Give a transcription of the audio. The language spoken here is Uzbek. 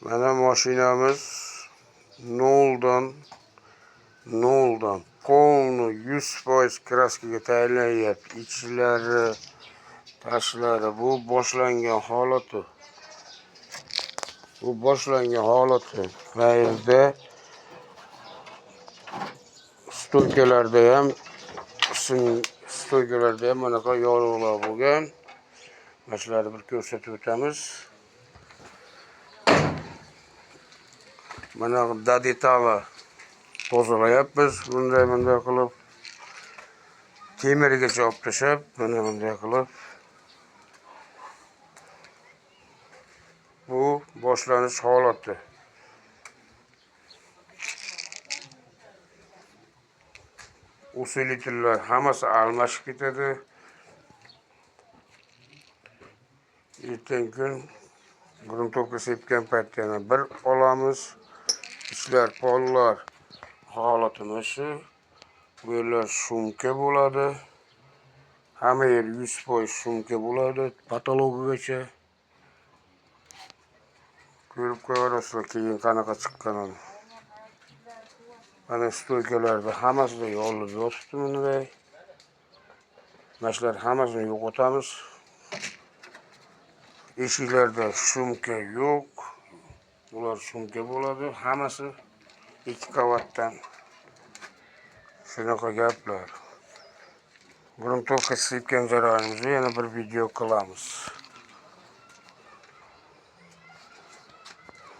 Mana mashinamiz noldan polni 100% kraskaga tayyorlanyapti. İçlari, tashlari bu boshlangan holati. Bu boshlangan holati. Qayerda stoykalarda ham bunaqa yorug'lar bo'lgan. Mana shularni bir ko'rsatib o'tamiz. Mana bu detali tozalayapmiz. Bunday qilib temirigacha olib tashlab, mana bunday qilib bu boshlanish holati. Usilitrlar hammasi almashib ketadi. Ertangi kun gruntovka sepgan paytda yana bir olamiz. İchlar, pollar holati mana shu. Bu yerlar shumka bo'ladi. Hamma yer 100% shumka bo'ladi, patologigacha. Ko'rib qo'yasizlar keyin qanaqa chiqqanini. Mana stoykalarda hammasida yolib yotibdi bunday. Mana shular hammasini yo'qotamiz. Eshiklarda shumka yo'q. Ular shumka bo'ladi, hammasi 2 qavatdan. Shunaqa gaplar. Gruntovka sepgan jarayonimizni yana bir video qilamiz.